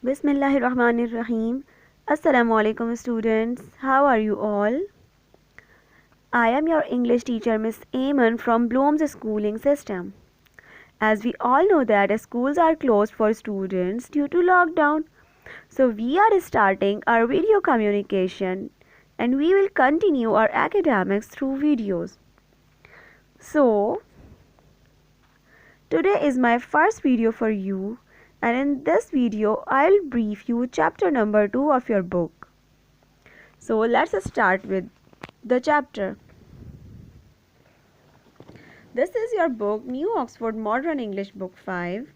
Bismillahirrahmanirrahim. Assalamu alaikum students. How are you all? I am your English teacher Miss Aman from Bloom's schooling system. As we all know that schools are closed for students due to lockdown. So we are starting our video communication and we will continue our academics through videos. So today is my first video for you, and in this video I'll brief you chapter number 2 of your book. So let's start with the chapter. This is your book, New Oxford Modern English Book 5.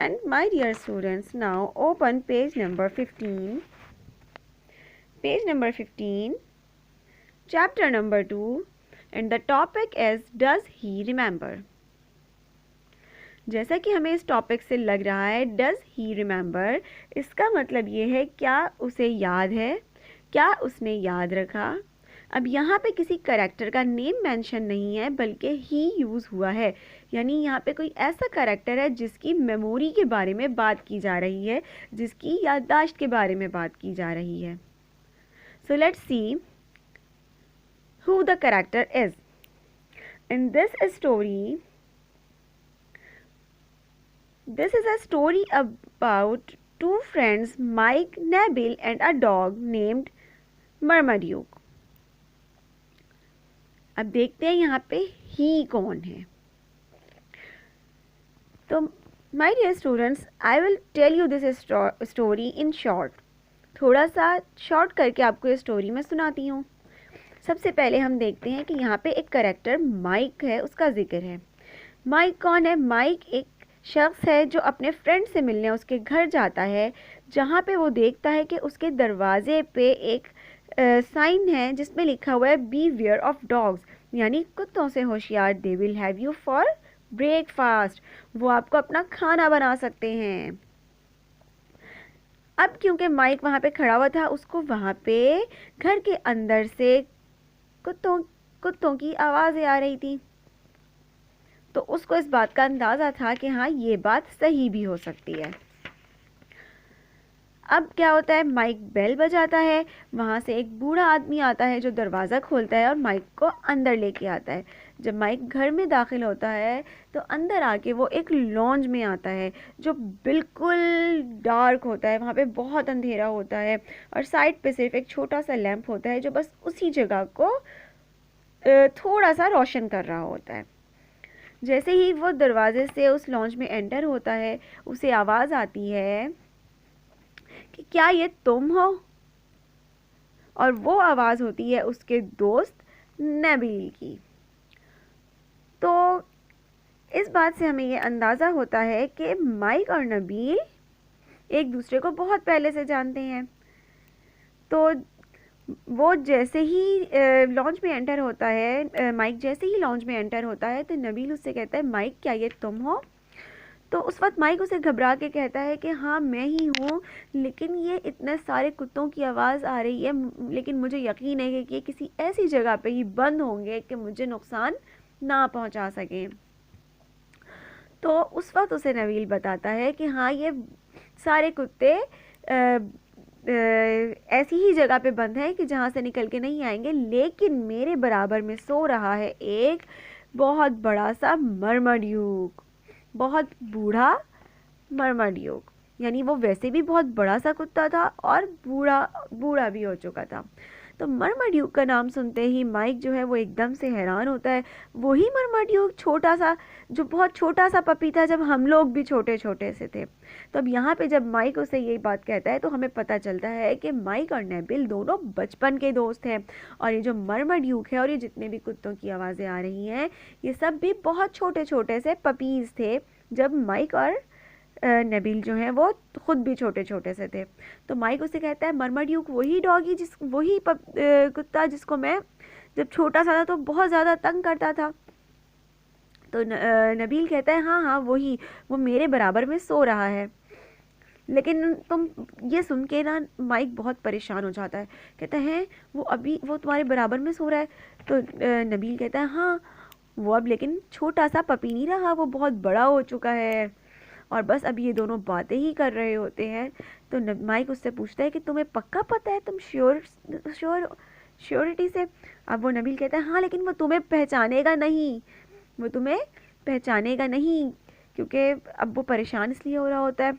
And my dear students, now open page number 15. Page number 15, chapter number 2, and the topic is Does he remember? जैसा कि हमें इस topic से लग रहा है does he remember, इसका मतलब ये है क्या उसे याद है, क्या उसने याद रखा। अब यहाँ पे किसी करेक्टर का नेम मेंशन नहीं है बल्कि ही यूज़ हुआ है, यानी यहाँ पे कोई ऐसा करेक्टर है जिसकी मेमोरी के बारे में बात की जा रही है, जिसकी याददाश्त के बारे में बात की जा रही है। So let's see who the character is in this story. This is a story about two friends, Mike, Nabil, and a dog named Marmaduke. अब देखते हैं यहाँ पे ही कौन है. तो my dear students, I will tell you this story in short. थोड़ा सा शॉर्ट करके आपको ये स्टोरी मैं सुनाती हूँ. सबसे पहले हम देखते हैं कि यहाँ पे एक करेक्टर माइक है, उसका जिक्र है. माइक कौन है? माइक एक शख्स है जो अपने फ्रेंड से मिलने उसके घर जाता है, जहाँ पे वो देखता है कि उसके दरवाजे पे एक साइन है जिसमें लिखा हुआ है बी वेयर ऑफ डॉग्स, यानी कुत्तों से होशियार, they will have you for breakfast, वो आपको अपना खाना बना सकते हैं. अब क्योंकि माइक वहाँ पे खड़ा हुआ था, उसको वहाँ पे घर के अंदर से कुत्तों की आवाज़ें आ रही थी, तो उसको इस बात का अंदाज़ा था कि हाँ ये बात सही भी हो सकती है. अब क्या होता है, माइक बेल बजाता है, वहाँ से एक बूढ़ा आदमी आता है जो दरवाज़ा खोलता है और माइक को अंदर लेके आता है. जब माइक घर में दाखिल होता है तो अंदर आके वो एक लॉन्ज में आता है जो बिल्कुल डार्क होता है, वहाँ पे बहुत अंधेरा होता है और साइड पे सिर्फ एक छोटा सा लैंप होता है जो बस उसी जगह को थोड़ा सा रोशन कर रहा होता है. जैसे ही वो दरवाजे से उस लॉन्ज में एंटर होता है, उसे आवाज़ आती है कि क्या ये तुम हो? और वो आवाज़ होती है उसके दोस्त नबील की. तो इस बात से हमें ये अंदाज़ा होता है कि माइक और नबील एक दूसरे को बहुत पहले से जानते हैं. तो वो जैसे ही लॉन्च में एंटर होता है, माइक जैसे ही लॉन्च में एंटर होता है तो नबील उससे कहता है माइक क्या ये तुम हो? तो उस वक्त माइक उसे घबरा के कहता है कि हाँ मैं ही हूँ, लेकिन ये इतने सारे कुत्तों की आवाज़ आ रही है, लेकिन मुझे यकीन है कि ये किसी ऐसी जगह पे ही बंद होंगे कि मुझे नुकसान ना पहुँचा सकें. तो उस वक्त उसे नबील बताता है कि हाँ ये सारे कुत्ते ऐसी ही जगह पे बंद हैं कि जहाँ से निकल के नहीं आएंगे, लेकिन मेरे बराबर में सो रहा है एक बहुत बड़ा सा मरमड्यूक, बहुत बूढ़ा मरमड्यूक, यानी वो वैसे भी बहुत बड़ा सा कुत्ता था और बूढ़ा भी हो चुका था. तो मरमड्यूक का नाम सुनते ही माइक जो है वो एकदम से हैरान होता है. वही मरमड्यूक छोटा सा, जो बहुत छोटा सा पपी था जब हम लोग भी छोटे छोटे से थे. तो अब यहाँ पे जब माइक उसे यही बात कहता है तो हमें पता चलता है कि माइक और नेबिल दोनों बचपन के दोस्त हैं, और ये जो मरमड्यूक है और ये जितने भी कुत्तों की आवाज़ें आ रही हैं ये सब भी बहुत छोटे छोटे से पपीज़ थे जब माइक और नबील जो हैं वो ख़ुद भी छोटे छोटे से थे. तो माइक उसे कहता है मरमड्यूक वही डॉगी वही कुत्ता जिसको मैं जब छोटा सा था तो बहुत ज़्यादा तंग करता था. तो नबील कहता है हाँ हाँ वही, वो मेरे बराबर में सो रहा है. लेकिन तुम ये सुन के ना माइक बहुत परेशान हो जाता है, कहता है वो तुम्हारे बराबर में सो रहा है. तो नबील कहता है हाँ वो अब लेकिन छोटा सा पपी नहीं रहा, वो बहुत बड़ा हो चुका है, और बस अब ये दोनों बातें ही कर रहे होते हैं। तो माइक उससे पूछता है कि तुम्हें पक्का पता है, तुम श्योरिटी से? अब वो नबील कहता है हाँ, लेकिन वो तुम्हें पहचानेगा नहीं, वो तुम्हें पहचानेगा नहीं, क्योंकि अब वो परेशान इसलिए हो रहा होता है,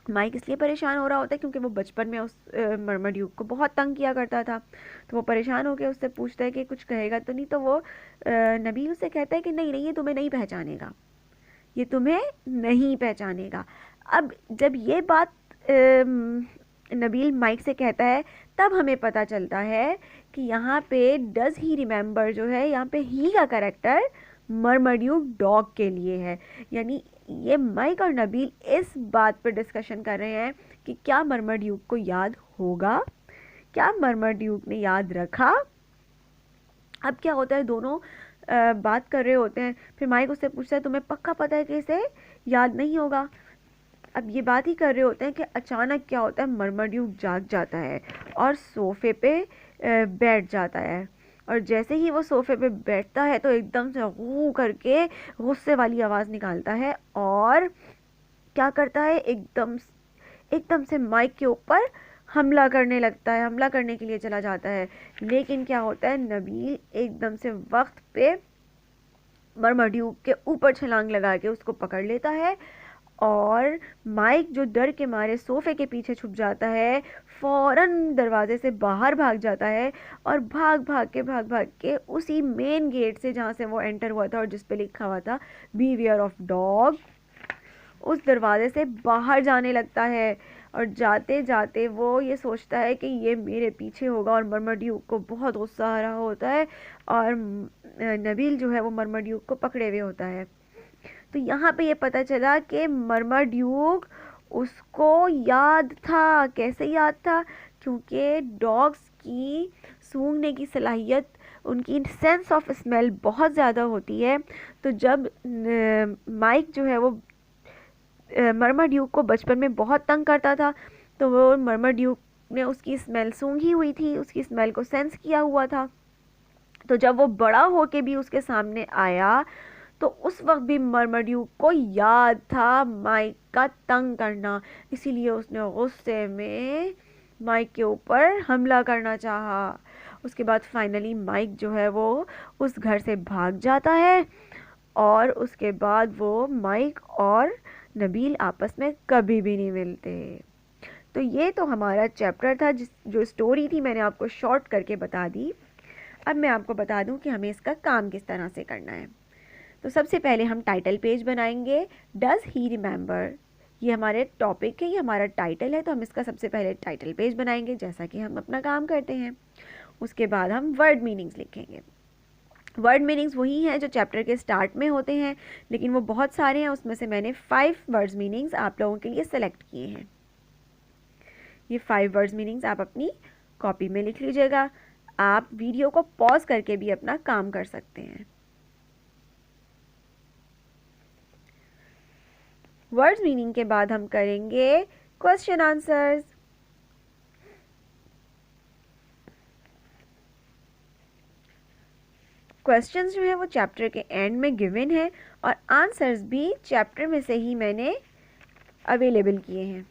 माइक इसलिए परेशान हो रहा होता है क्योंकि वो बचपन में उस मरमड्यूक को बहुत तंग किया करता था। तो वो परेशान होकर उससे पूछता है कि कुछ कहेगा तो नहीं। तो वो नबील उससे कहता है कि नहीं नहीं, ये तुम्हें नहीं पहचानेगा, ये तुम्हें नहीं पहचानेगा। अब जब ये बात नबील माइक से कहता है, तब हमें पता चलता है कि यहाँ पे डज ही रिमेंबर जो है, यहाँ पे ही का करेक्टर मरमड्यूक डॉग के लिए है। यानी ये माइक और नबील इस बात पर डिस्कशन कर रहे हैं कि क्या मरमड्यूक को याद होगा, क्या मरमड्यूक ने याद रखा। अब क्या होता है, दोनों बात कर रहे होते हैं। फिर माइक उससे पूछता है तुम्हें पक्का पता है कि इसे याद नहीं होगा। अब ये बात ही कर रहे होते हैं कि अचानक क्या होता है, मरमड्यूक जाग जाता है और सोफे पे बैठ जाता है। और जैसे ही वो सोफे पे बैठता है तो एकदम से गू करके गुस्से वाली आवाज़ निकालता है और क्या करता है, एकदम एकदम से माइक के ऊपर हमला करने लगता है, हमला करने के लिए चला जाता है। लेकिन क्या होता है, नबील एकदम से वक्त पे मरमड्यूक के ऊपर छलांग लगा के उसको पकड़ लेता है और माइक जो डर के मारे सोफे के पीछे छुप जाता है, फौरन दरवाजे से बाहर भाग जाता है और भाग भाग के उसी मेन गेट से जहाँ से वो एंटर हुआ था और जिस पे लिखा हुआ था बीवियर ऑफ डॉग, उस दरवाजे से बाहर जाने लगता है। और जाते जाते वो ये सोचता है कि ये मेरे पीछे होगा और मरमड्यूक को बहुत गुस्सा आ रहा होता है और नबील जो है वो मरमड्यूक को पकड़े हुए होता है। तो यहाँ पे ये पता चला कि मरमड्यूक उसको याद था। कैसे याद था? क्योंकि डॉग्स की सूंघने की सलाहियत, उनकी सेंस ऑफ स्मेल बहुत ज़्यादा होती है। तो जब माइक जो है वो मरमड्यूक को बचपन में बहुत तंग करता था, तो वो मरमड्यूक ने उसकी स्मेल सूंघी हुई थी, उसकी स्मेल को सेंस किया हुआ था। तो जब वो बड़ा होके भी उसके सामने आया तो उस वक्त भी मरमड्यूक को याद था माइक का तंग करना, इसीलिए उसने गुस्से में माइक के ऊपर हमला करना चाहा। उसके बाद फाइनली माइक जो है वो उस घर से भाग जाता है और उसके बाद वो माइक और नबील आपस में कभी भी नहीं मिलते। तो ये तो हमारा चैप्टर था, जो स्टोरी थी मैंने आपको शॉर्ट करके बता दी। अब मैं आपको बता दूं कि हमें इसका काम किस तरह से करना है। तो सबसे पहले हम टाइटल पेज बनाएंगे। डज ही रिमेंबर, ये हमारे टॉपिक है, ये हमारा टाइटल है, तो हम इसका सबसे पहले टाइटल पेज बनाएंगे जैसा कि हम अपना काम करते हैं। उसके बाद हम वर्ड मीनिंग्स लिखेंगे। वर्ड मीनिंग्स वही हैं जो चैप्टर के स्टार्ट में होते हैं, लेकिन वो बहुत सारे हैं, उसमें से मैंने 5 वर्ड्स मीनिंग्स आप लोगों के लिए सेलेक्ट किए हैं। ये 5 वर्ड्स मीनिंग्स आप अपनी कॉपी में लिख लीजिएगा। आप वीडियो को पॉज करके भी अपना काम कर सकते हैं। वर्ड्स मीनिंग के बाद हम करेंगे क्वेश्चन आंसर्स। क्वेश्चंस जो है वो चैप्टर के एंड में गिवन है और आंसर्स भी चैप्टर में से ही मैंने अवेलेबल किए हैं।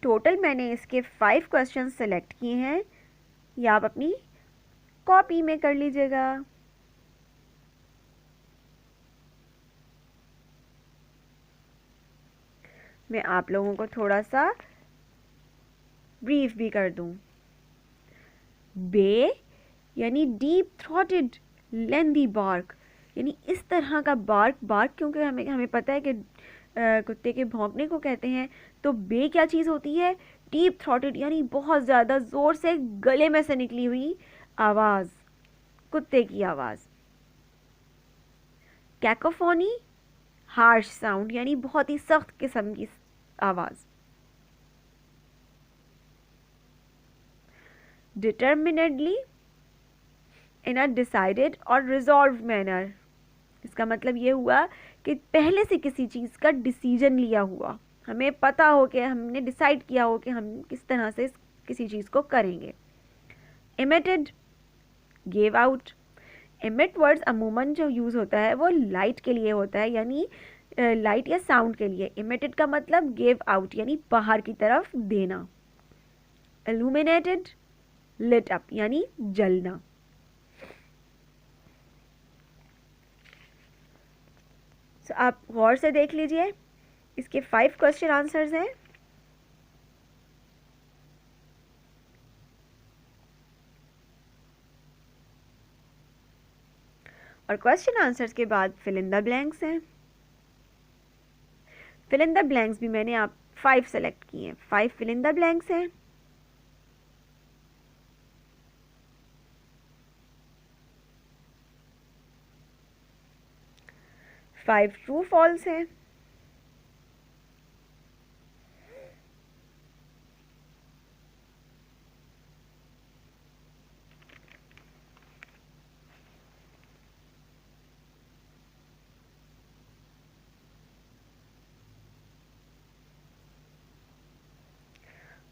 टोटल मैंने इसके 5 क्वेश्चन सेलेक्ट किए हैं, ये आप अपनी कॉपी में कर लीजिएगा। मैं आप लोगों को थोड़ा सा ब्रीफ भी कर दूं। बे यानी डीप थ्रॉटेड लेंदी बार्क, यानी इस तरह का बार्क क्योंकि हमें पता है कि कुत्ते के भौंकने को कहते हैं। तो बे क्या चीज़ होती है? डीप थ्रॉटेड, यानी बहुत ज़्यादा ज़ोर से गले में से निकली हुई आवाज़, कुत्ते की आवाज़। कैकोफोनी, हार्श साउंड, यानी बहुत ही सख्त किस्म की आवाज़। डिटर्मिनेडली, इन अ डिसाइडेड और रिजॉल्व मैनर, इसका मतलब ये हुआ कि पहले से किसी चीज़ का डिसीजन लिया हुआ, हमें पता हो कि हमने डिसाइड किया हो कि हम किस तरह से किसी चीज़ को करेंगे। Emitted, gave out. Emit words अमूमन जो यूज़ होता है वो लाइट के लिए होता है, यानी लाइट या साउंड के लिए। इमिटेड का मतलब गेव आउट यानी बाहर की तरफ देना। इल्यूमिनेटेड, लिट अप यानी जलना। So, आप गौर से देख लीजिए, इसके 5 क्वेश्चन आंसर्स हैं। और क्वेश्चन आंसर्स के बाद फिल इन द ब्लैंक्स हैं। फिल इन द ब्लैंक्स भी मैंने आप 5 सेलेक्ट किए हैं। 5 फिल इन द ब्लैंक्स हैं। 5 ट्रू फॉल्स हैं।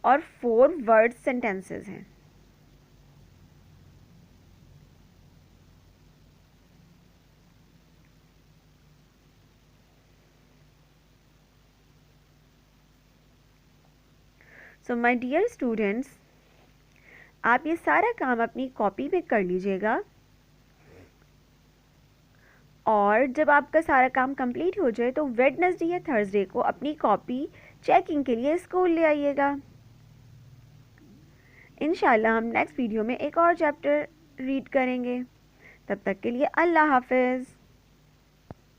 और 4 वर्ड सेंटेंसेस हैं। सो माय डियर स्टूडेंट्स, आप ये सारा काम अपनी कॉपी पे कर लीजिएगा, और जब आपका सारा काम कंप्लीट हो जाए तो वेडनेसडे या थर्सडे को अपनी कॉपी चेकिंग के लिए स्कूल ले आइएगा। इंशाल्लाह हम नेक्स्ट वीडियो में एक और चैप्टर रीड करेंगे। तब तक के लिए अल्लाह हाफिज़।